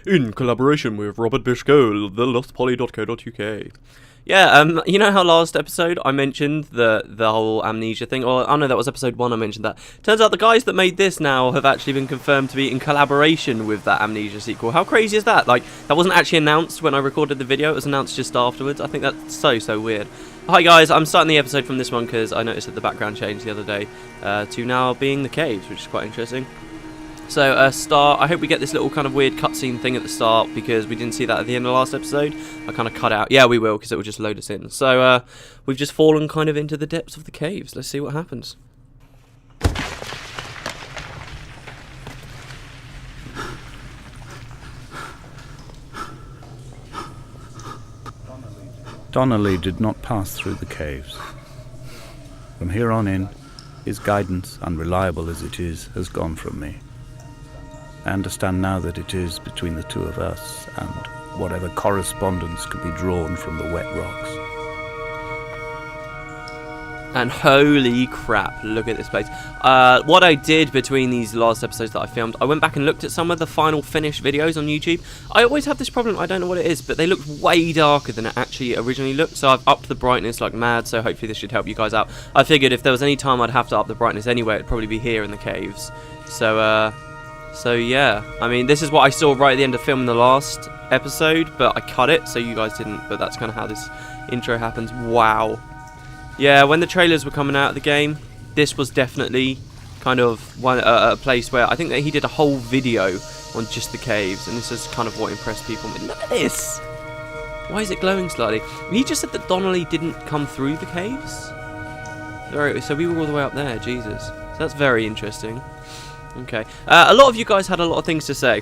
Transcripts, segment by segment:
in collaboration with Robert Bishko, thelostpoly.co.uk. Yeah, you know how last episode I mentioned the whole amnesia thing? Or, oh no, that was episode 1 I mentioned that. Turns out the guys that made this now have actually been confirmed to be in collaboration with that Amnesia sequel. How crazy is that? Like, that wasn't actually announced when I recorded the video, it was announced just afterwards. I think that's so weird. Hi guys, I'm starting the episode from this one because I noticed that the background changed the other day to now being the caves, which is quite interesting. So, start. I hope we get this little kind of weird cutscene thing at the start because we didn't see that at the end of the last episode. I kind of cut out. Yeah, we will because it will just load us in. So, we've just fallen kind of into the depths of the caves. Let's see what happens. Donnelly did not pass through the caves. From here on in, his guidance, unreliable as it is, has gone from me. I understand now that it is between the two of us and whatever correspondence could be drawn from the wet rocks. And holy crap, look at this place. What I did between these last episodes that I filmed, I went back and looked at some of the final finished videos on YouTube. I always have this problem, I don't know what it is, but they look way darker than it actually originally looked. So I've upped the brightness like mad, so hopefully this should help you guys out. I figured if there was any time I'd have to up the brightness anyway, it'd probably be here in the caves. So yeah, I mean, this is what I saw right at the end of filming the last episode, but I cut it, so you guys didn't, but that's kind of how this intro happens. Wow. Yeah, when the trailers were coming out of the game, this was definitely kind of a place where I think that he did a whole video on just the caves, and this is kind of what impressed people. Look at this! Why is it glowing slightly? He just said that Donnelly didn't come through the caves? So we were all the way up there, Jesus. So that's very interesting. Okay, a lot of you guys had a lot of things to say,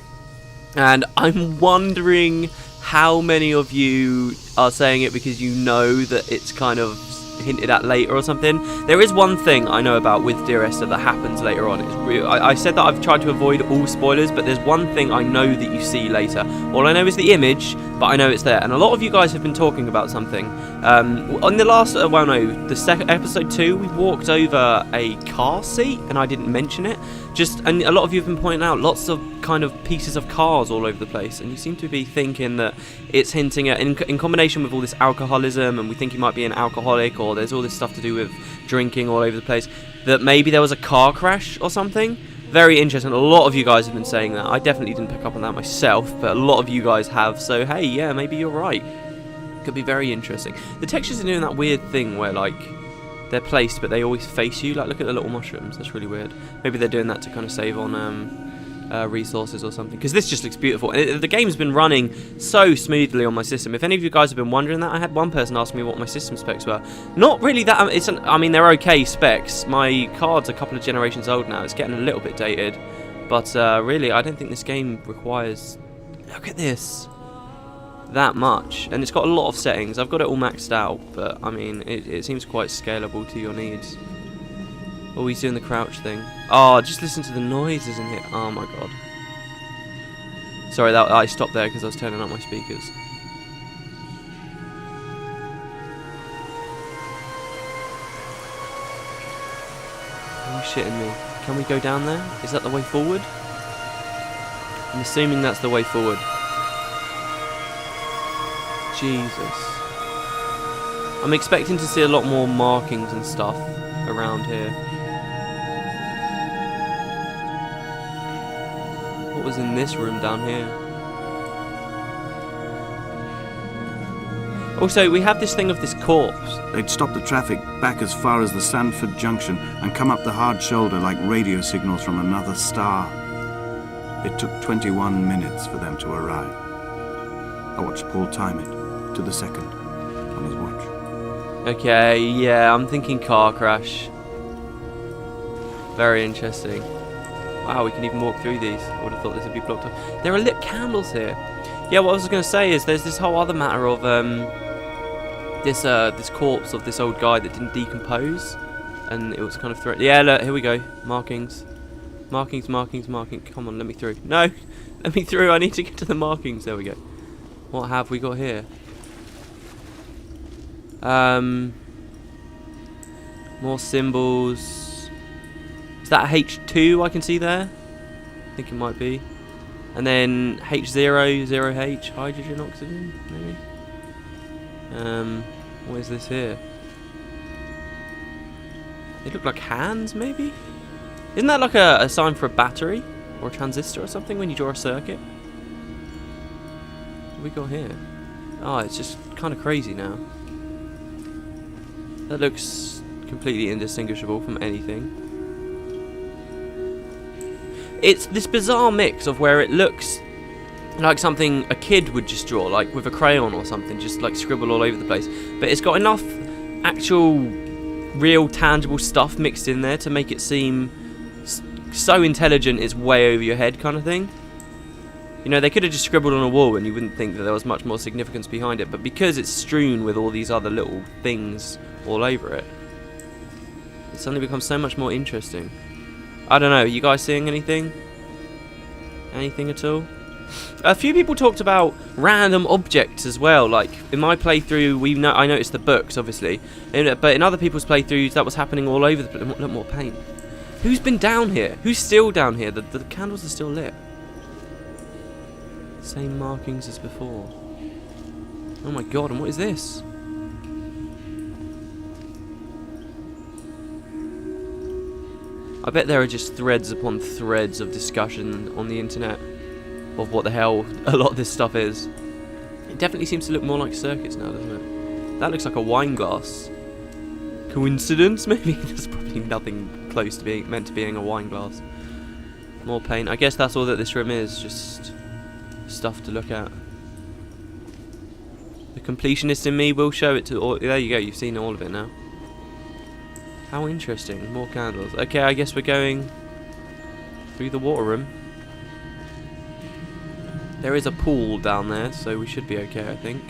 and I'm wondering how many of you are saying it because you know that it's kind of hinted at later or something. There is one thing I know about with Dear Esther that happens later on. I said that I've tried to avoid all spoilers, but there's one thing I know that you see later. All I know is the image, but I know it's there. And a lot of you guys have been talking about something. On the last, the second episode 2, we walked over a car seat, and I didn't mention it. And a lot of you have been pointing out lots of kind of pieces of cars all over the place, and you seem to be thinking that it's hinting at, in combination with all this alcoholism, and we think he might be an alcoholic, or there's all this stuff to do with drinking all over the place, that maybe there was a car crash or something. Very interesting. A lot of you guys have been saying that. I definitely didn't pick up on that myself, but a lot of you guys have, so hey, yeah, maybe you're right. Could be very interesting. The textures are doing that weird thing where, like, they're placed, but they always face you. Like, look at the little mushrooms. That's really weird. Maybe they're doing that to kind of save on resources or something. Because this just looks beautiful. And the game's been running so smoothly on my system. If any of you guys have been wondering that, I had one person ask me what my system specs were. Not really that. I mean, they're okay specs. My card's a couple of generations old now. It's getting a little bit dated. But really, I don't think this game requires... Look at this. That much, and it's got a lot of settings. I've got it all maxed out, but I mean it seems quite scalable to your needs. Oh, he's doing the crouch thing. Oh, just listen to the noise, isn't it? Oh my god. Sorry, I stopped there because I was turning up my speakers. Are you shitting me? Can we go down there? Is that the way forward? I'm assuming that's the way forward. Jesus. I'm expecting to see a lot more markings and stuff around here. What was in this room down here? Also, we have this thing of this corpse. They'd stop the traffic back as far as the Sandford Junction and come up the hard shoulder like radio signals from another star. It took 21 minutes for them to arrive. I watched Paul time it. To the second on his watch. Okay, yeah, I'm thinking car crash. Very interesting. Wow, we can even walk through these. I would have thought this would be blocked off. There are lit candles here. Yeah, what I was going to say is there's this whole other matter of this corpse of this old guy that didn't decompose, and it was kind of threatened. Yeah, look, here we go. Markings. Markings. Come on, let me through. No, let me through. I need to get to the markings. There we go. What have we got here? More symbols. Is that a H2 I can see there? I think it might be. And then H0, 0H, hydrogen, oxygen, maybe? What is this here? They look like hands, maybe? Isn't that like a sign for a battery? Or a transistor or something when you draw a circuit? What have we got here? Oh, it's just kind of crazy now. That looks completely indistinguishable from anything. It's this bizarre mix of where it looks like something a kid would just draw, like with a crayon or something, just like scribble all over the place. But it's got enough actual, real, tangible stuff mixed in there to make it seem so intelligent it's way over your head kind of thing. You know, they could have just scribbled on a wall and you wouldn't think that there was much more significance behind it. But because it's strewn with all these other little things all over it, it suddenly becomes so much more interesting. I don't know, you guys seeing anything? Anything at all? A few people talked about random objects as well. Like in my playthrough, I noticed the books, obviously, but in other people's playthroughs, that was happening all over the place. Look, more paint. Who's been down here? Who's still down here? The candles are still lit. Same markings as before. Oh my god! And what is this? I bet there are just threads upon threads of discussion on the internet of what the hell a lot of this stuff is. It definitely seems to look more like circuits now, doesn't it? That looks like a wine glass. Coincidence? Maybe there's probably nothing close to being meant to being a wine glass. More paint. I guess that's all that this room is, just stuff to look at. The completionist in me will show it to all. There you go, you've seen all of it now. How interesting. More candles. Okay, I guess we're going through the water room. There is a pool down there, so we should be okay, I think.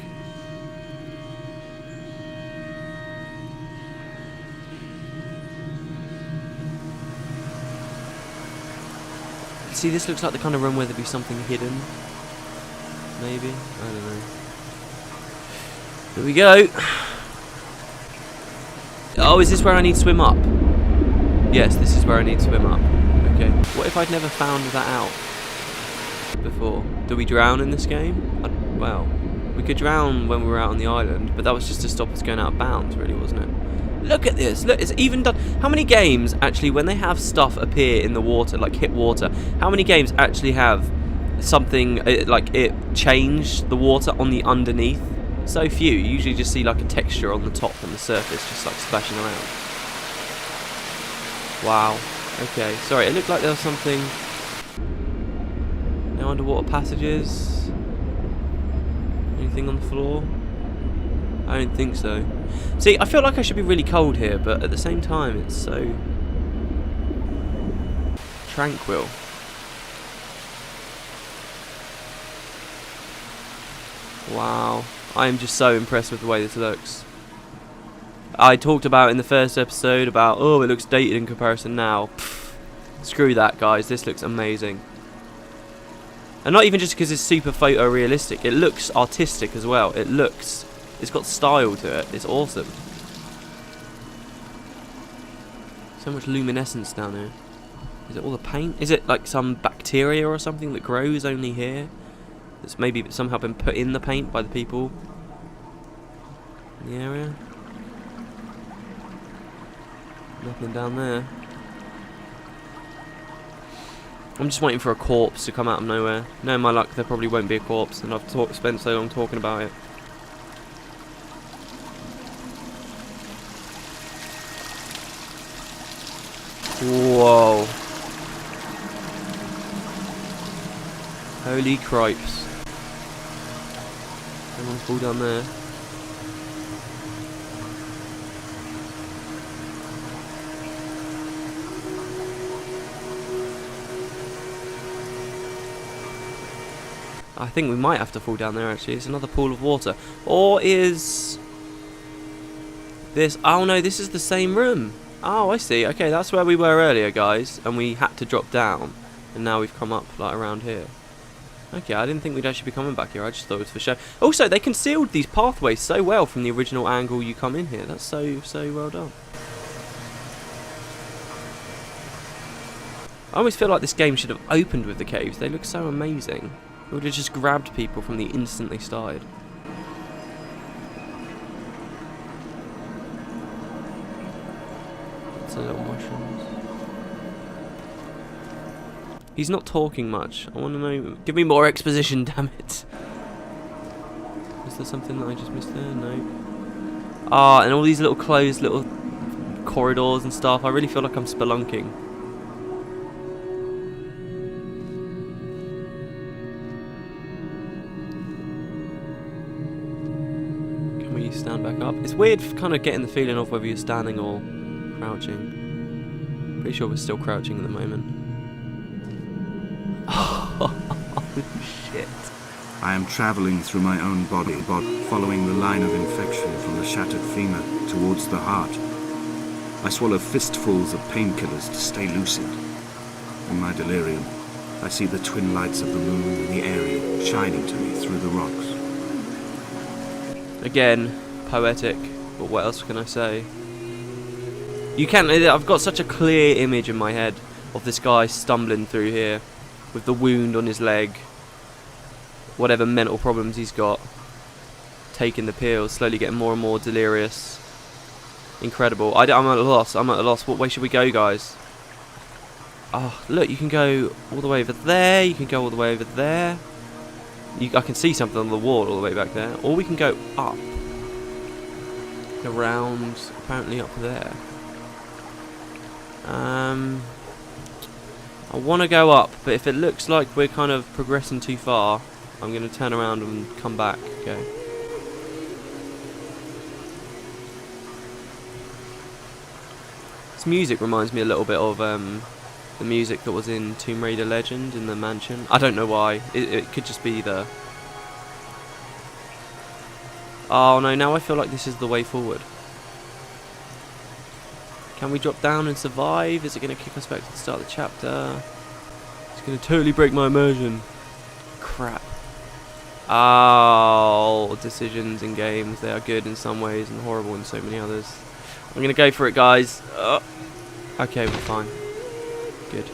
See, this looks like the kind of room where there'd be something hidden. Maybe? I don't know. Here we go. Oh, is this where I need to swim up? Yes, this is where I need to swim up. Okay. What if I'd never found that out before? Do we drown in this game? Well, we could drown when we were out on the island, but that was just to stop us going out of bounds, really, wasn't it? Look at this. Look, it's even done. How many games, actually, when they have stuff appear in the water, like hit water, how many games actually have something, like it change the water on the underneath? So few. You usually just see like a texture on the top and the surface just like splashing around. Wow. Okay. Sorry, it looked like there was something. No underwater passages? Anything on the floor? I don't think so. See, I feel like I should be really cold here, but at the same time it's so tranquil. Wow. I am just so impressed with the way this looks. I talked about in the first episode about, oh, it looks dated in comparison now. Pfft, screw that, guys. This looks amazing. And not even just because it's super photorealistic. It looks artistic as well. It's got style to it. It's awesome. So much luminescence down here. Is it all the paint? Is it like some bacteria or something that grows only here? That's maybe somehow been put in the paint by the people in the area. Nothing down there. I'm just waiting for a corpse to come out of nowhere. Knowing my luck, there probably won't be a corpse, and I've spent so long talking about it. Whoa. Holy cripes. Someone's fall down there. I think we might have to fall down there actually. It's another pool of water. Or is this... Oh no, this is the same room. Oh, I see. Okay, that's where we were earlier, guys. And we had to drop down. And now we've come up like around here. Okay, I didn't think we'd actually be coming back here. I just thought it was for show. Also, they concealed these pathways so well from the original angle you come in here. That's so well done. I always feel like this game should have opened with the caves. They look so amazing. It would have just grabbed people from the instant they started. It's a little mushrooms. He's not talking much. I want to know. Give me more exposition, damn it. Is there something that I just missed there? No. Ah, and all these little closed little corridors and stuff. I really feel like I'm spelunking. Can we stand back up? It's weird kind of getting the feeling of whether you're standing or crouching. Pretty sure we're still crouching at the moment. Oh, shit. I am travelling through my own body, following the line of infection from the shattered femur towards the heart. I swallow fistfuls of painkillers to stay lucid. In my delirium, I see the twin lights of the moon and the area shining to me through the rocks. Again, poetic, but what else can I say? I've got such a clear image in my head of this guy stumbling through here with the wound on his leg, whatever mental problems he's got, taking the pills, slowly getting more and more delirious. Incredible. I'm at a loss. What way should we go, guys? Oh, look, you can go all the way over there. You can go all the way over there. I can see something on the wall all the way back there. Or we can go up. Around, apparently up there. I want to go up, but if it looks like we're kind of progressing too far, I'm going to turn around and come back. Okay. This music reminds me a little bit of the music that was in Tomb Raider Legend in the mansion. I don't know why. It could just be the... Oh no, now I feel like this is the way forward. Can we drop down and survive? Is it going to kick us back to the start of the chapter? It's going to totally break my immersion. Crap. Oh, decisions in games. They are good in some ways and horrible in so many others. I'm going to go for it, guys. Okay, we're fine. Good.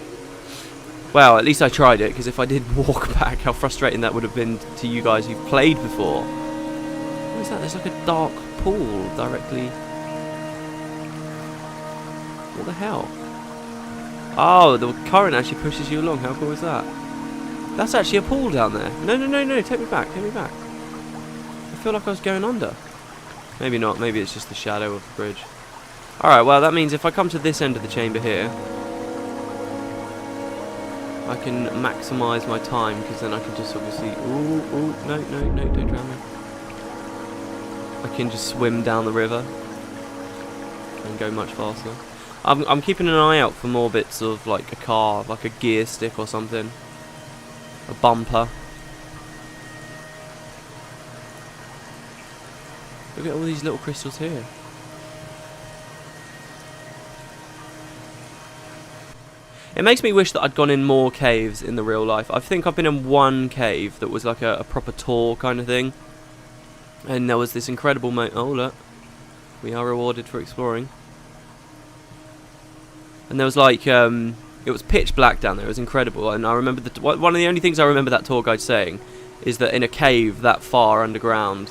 Well, at least I tried it, because if I did walk back, how frustrating that would have been to you guys who've played before. What is that? There's like a dark pool directly... What the hell? Oh, the current actually pushes you along. How cool is that? That's actually a pool down there. No. Take me back. Take me back. I feel like I was going under. Maybe not. Maybe it's just the shadow of the bridge. Alright, well, that means if I come to this end of the chamber here, I can maximise my time, because then I can just obviously... Ooh, no, don't drown me. I can just swim down the river and go much faster. I'm keeping an eye out for more bits of like a car, like a gear stick or something. A bumper. Look at all these little crystals here. It makes me wish that I'd gone in more caves in the real life. I think I've been in one cave that was like a proper tour kind of thing. And there was this incredible oh look, we are rewarded for exploring. And there was like, it was pitch black down there. It was incredible. And I remember, one of the only things I remember that tour guide saying is that in a cave that far underground,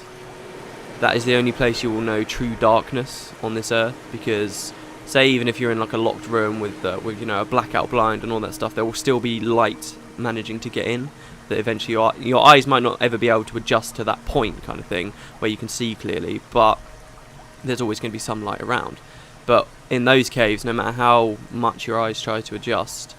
that is the only place you will know true darkness on this earth. Because, say even if you're in like a locked room with you know, a blackout blind and all that stuff, there will still be light managing to get in. That eventually your eyes might not ever be able to adjust to that point kind of thing, where you can see clearly. But there's always going to be some light around. But in those caves, no matter how much your eyes try to adjust,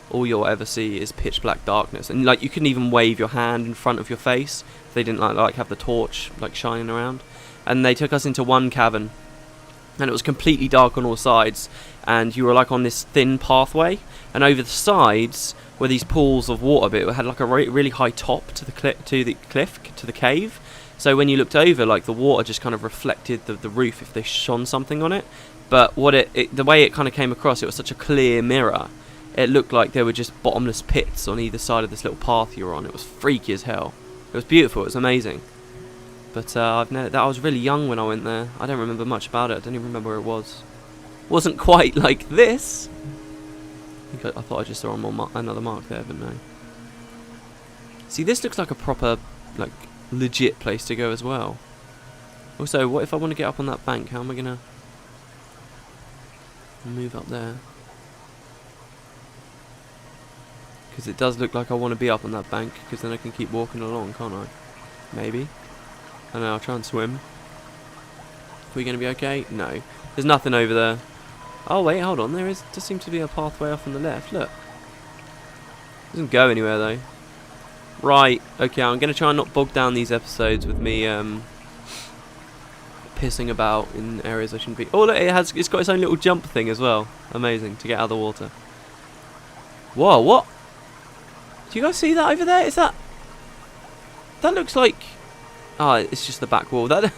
all you'll ever see is pitch black darkness. And like, you couldn't even wave your hand in front of your face if they didn't like have the torch like shining around. And they took us into one cavern, and it was completely dark on all sides, and you were like on this thin pathway, and over the sides were these pools of water, but it had like a really high top to the cave. So when you looked over, like the water just kind of reflected the roof if they shone something on it. But the way it kind of came across, it was such a clear mirror. It looked like there were just bottomless pits on either side of this little path you were on. It was freaky as hell. It was beautiful. It was amazing. But I was really young when I went there. I don't remember much about it. I don't even remember where it was. Wasn't quite like this. I thought I just saw another mark there, but no. See, this looks like a proper, like, legit place to go as well. Also, what if I want to get up on that bank? How am I going to move up there? Because it does look like I want to be up on that bank, because then I can keep walking along, can't I? Maybe. I don't know, I'll try and swim. Are we going to be okay? No. There's nothing over there. Oh wait, hold on, there just seems to be a pathway off on the left, look. Doesn't go anywhere though. Right, okay, I'm going to try and not bog down these episodes with me pissing about in areas I shouldn't be. Oh look, it's got its own little jump thing as well. Amazing, to get out of the water. Whoa, what? Do you guys see that over there? Is that... That looks like... Oh, it's just the back wall. That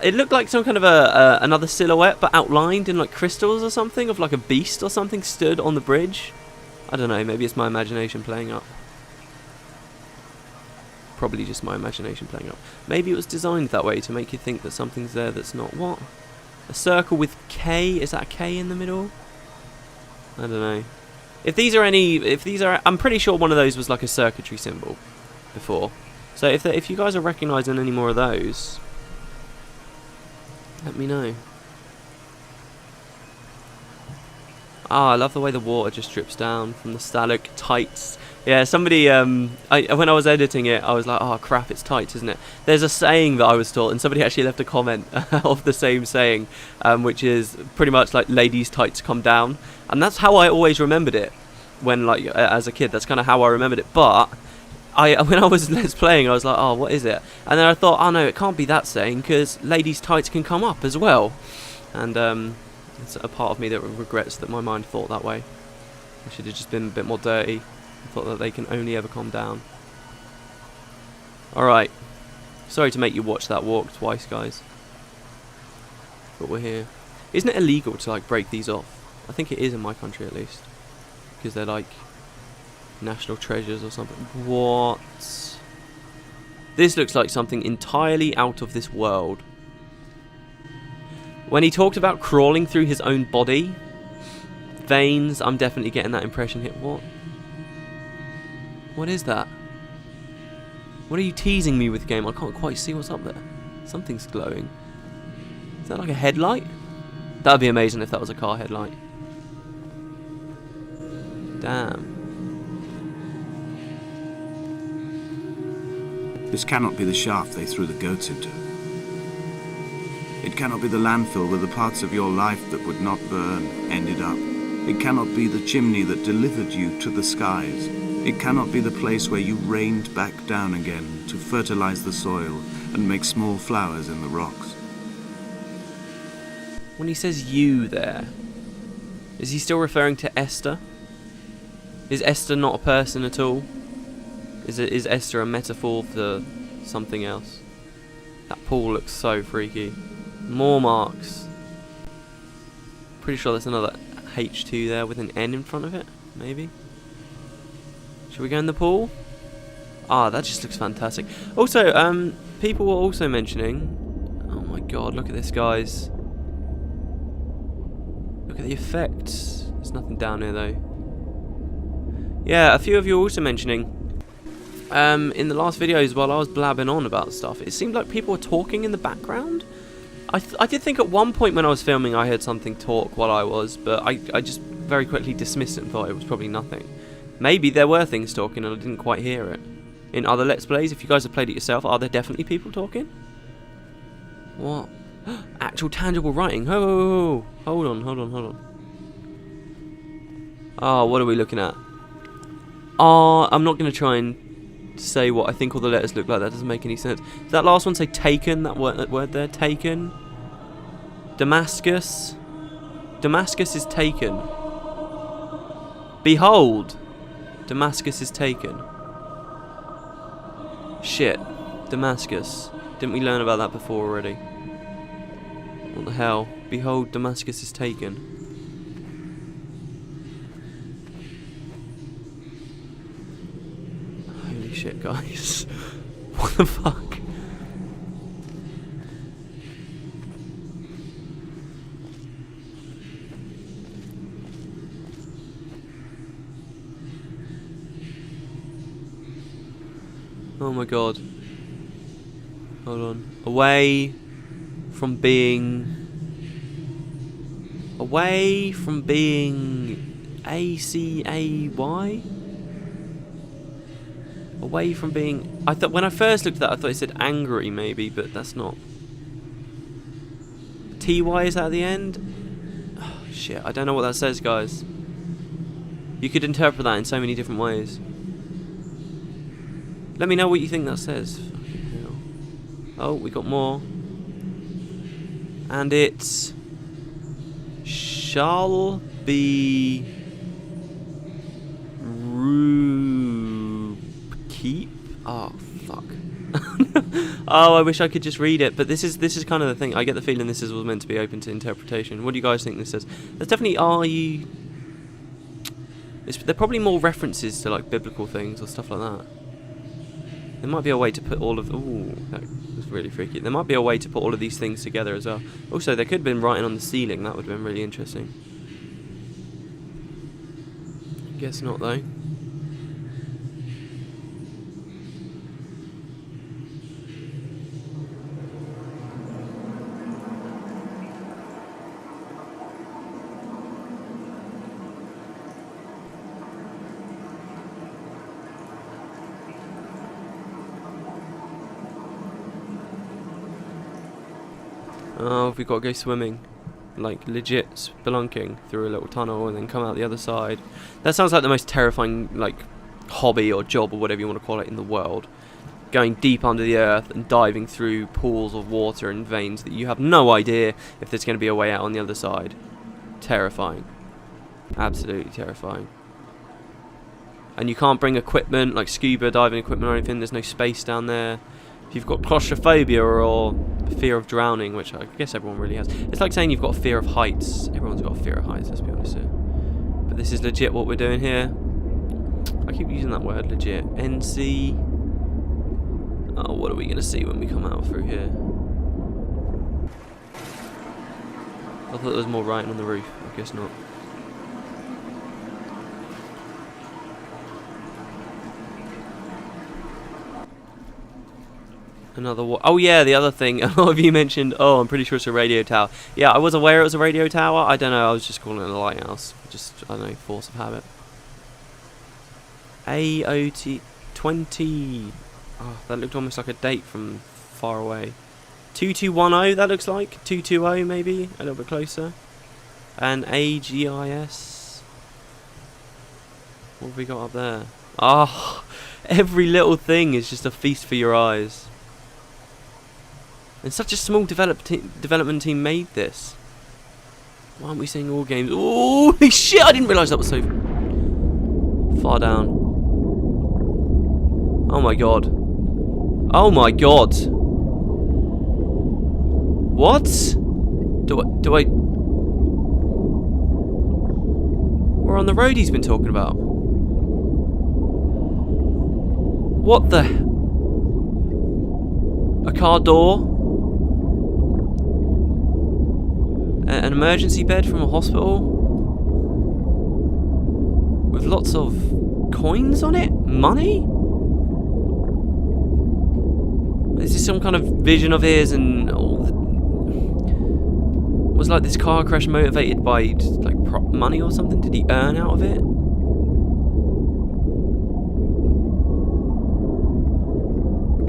it looked like some kind of another silhouette, but outlined in like crystals or something, of like a beast or something stood on the bridge. I don't know, maybe it's my imagination playing up. Probably just my imagination playing up. Maybe it was designed that way to make you think that something's there that's not. What? A circle with K? Is that a K in the middle? I don't know. If these are, I'm pretty sure one of those was like a circuitry symbol before. So if you guys are recognising any more of those, let me know. Ah, I love the way the water just drips down from the stalactites. Yeah, somebody, when I was editing it, I was like, oh crap, it's tights, isn't it? There's a saying that I was taught, and somebody actually left a comment of the same saying, which is pretty much like ladies' tights come down. And that's how I always remembered it when, like, as a kid. That's kind of how I remembered it. But when I was Let's Playing, I was like, oh, what is it? And then I thought, oh no, it can't be that saying, because ladies' tights can come up as well. And it's a part of me that regrets that my mind thought that way. I should have just been a bit more dirty. I thought that they can only ever calm down. Alright. Sorry to make you watch that walk twice, guys. But we're here. Isn't it illegal to, like, break these off? I think it is in my country, at least. Because they're, like, national treasures or something. What? This looks like something entirely out of this world. When he talked about crawling through his own body, veins, I'm definitely getting that impression here. What? What is that? What are you teasing me with, game? I can't quite see what's up there. Something's glowing. Is that like a headlight? That would be amazing if that was a car headlight. Damn. This cannot be the shaft they threw the goats into. It cannot be the landfill where the parts of your life that would not burn ended up. It cannot be the chimney that delivered you to the skies. It cannot be the place where you rained back down again to fertilize the soil and make small flowers in the rocks. When he says you there, is he still referring to Esther? Is Esther not a person at all? Is Esther a metaphor for something else? That pool looks so freaky. More marks. Pretty sure there's another H2 there with an N in front of it, maybe? Should we go in the pool? Ah, that just looks fantastic. Also, people were also mentioning... Oh my god, look at this, guys. Look at the effects. There's nothing down here, though. Yeah, a few of you were also mentioning... in the last videos, while I was blabbing on about stuff, it seemed like people were talking in the background. I did think at one point when I was filming I heard something talk while I was, but I just very quickly dismissed it and thought it was probably nothing. Maybe there were things talking and I didn't quite hear it. In other Let's Plays, if you guys have played it yourself, are there definitely people talking? What? Actual tangible writing. Oh, hold on. Oh, what are we looking at? Oh, I'm not going to try and say what I think all the letters look like. That doesn't make any sense. Does that last one say taken? That word there? Taken? Damascus? Damascus is taken. Behold! Damascus is taken. Shit. Damascus. Didn't we learn about that before already? What the hell? Behold, Damascus is taken. Holy shit, guys. What the fuck? Oh my god. Hold on. Away from being ACAY? Away from being... I thought when I first looked at that, I thought it said angry maybe, but that's not. TY is at the end? Oh, shit, I don't know what that says, guys. You could interpret that in so many different ways. Let me know what you think that says. Oh, we got more. And it's... shall be... keep? Oh, fuck. Oh, I wish I could just read it, but this is kind of the thing. I get the feeling this was meant to be open to interpretation. What do you guys think this says? There's definitely there are probably more references to like biblical things or stuff like that. There might be a way to put all of... Ooh, that was really freaky. There might be a way to put all of these things together as well. Also, there could have been writing on the ceiling. That would have been really interesting. Guess not, though. Oh, we've got to go swimming. Like, legit spelunking through a little tunnel and then come out the other side. That sounds like the most terrifying, like, hobby or job or whatever you want to call it in the world. Going deep under the earth and diving through pools of water and veins that you have no idea if there's going to be a way out on the other side. Terrifying. Absolutely terrifying. And you can't bring equipment, like scuba diving equipment or anything. There's no space down there. If you've got claustrophobia or fear of drowning, which I guess everyone really has. It's like saying you've got a fear of heights. Everyone's got a fear of heights, let's be honest here. But this is legit what we're doing here. I keep using that word, legit. NC. Oh, what are we going to see when we come out through here? I thought there was more writing on the roof. I guess not. Another oh yeah, the other thing, a lot of you mentioned, oh, I'm pretty sure it's a radio tower. Yeah, I was aware it was a radio tower. I don't know, I was just calling it a lighthouse. Just, I don't know, force of habit. AOT 20. Oh, that looked almost like a date from far away. 2210, that looks like. 220 maybe, a little bit closer. And AGIS. What have we got up there? Oh, every little thing is just a feast for your eyes. And such a small development team made this. Why aren't we seeing all games? Holy shit, I didn't realise that was so far down. Oh my god. Oh my god. What? Do I... We're on the road he's been talking about. What the... A car door? An emergency bed from a hospital? With lots of coins on it? Money? Is this some kind of vision of his and all the... Was like this car crash motivated by like money or something? Did he earn out of it?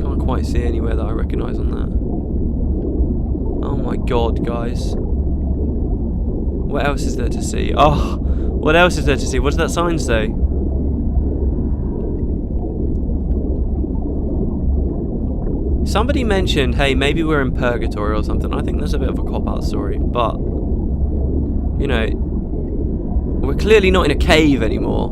Can't quite see anywhere that I recognise on that. Oh my god, guys. What else is there to see? Oh, what else is there to see? What does that sign say? Somebody mentioned, hey, maybe we're in purgatory or something. I think that's a bit of a cop-out story, but, you know, we're clearly not in a cave anymore.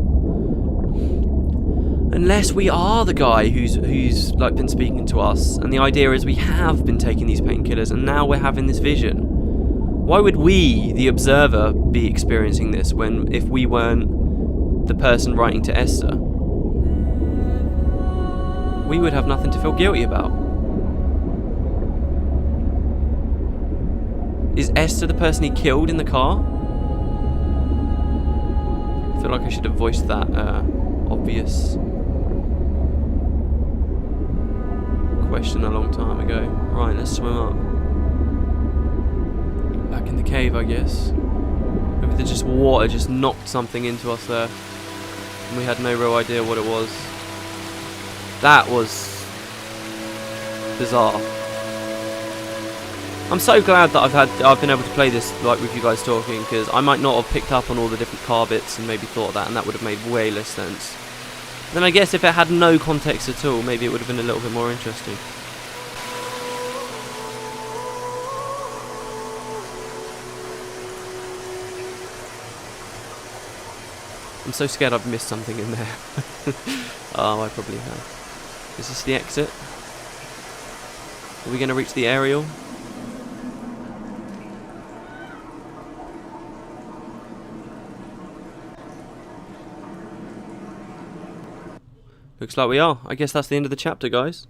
Unless we are the guy who's like been speaking to us, and the idea is we have been taking these painkillers, and now we're having this vision. Why would we, the observer, be experiencing this when if we weren't the person writing to Esther? We would have nothing to feel guilty about. Is Esther the person he killed in the car? I feel like I should have voiced that obvious. question a long time ago. Right, let's swim up. Back in the cave, I guess. Maybe there's just water just knocked something into us there. And we had no real idea what it was. That was bizarre. I'm so glad that I've been able to play this like with you guys talking, because I might not have picked up on all the different car bits and maybe thought of that, and that would have made way less sense. Then I guess if it had no context at all, maybe it would have been a little bit more interesting. I'm so scared I've missed something in there. Oh, I probably have. Is this the exit? Are we going to reach the aerial? Looks like we are. I guess that's the end of the chapter, guys.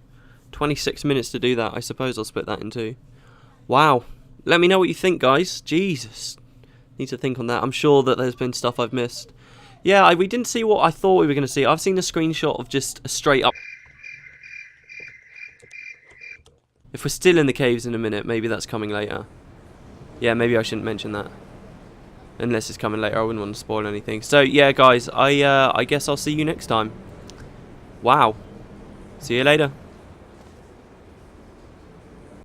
26 minutes to do that. I suppose I'll split that in two. Wow. Let me know what you think, guys. Jesus. Need to think on that. I'm sure that there's been stuff I've missed. Yeah, we didn't see what I thought we were going to see. I've seen a screenshot of just a straight up... If we're still in the caves in a minute, maybe that's coming later. Yeah, maybe I shouldn't mention that. Unless it's coming later, I wouldn't want to spoil anything. So, yeah, guys, I guess I'll see you next time. Wow. See you later.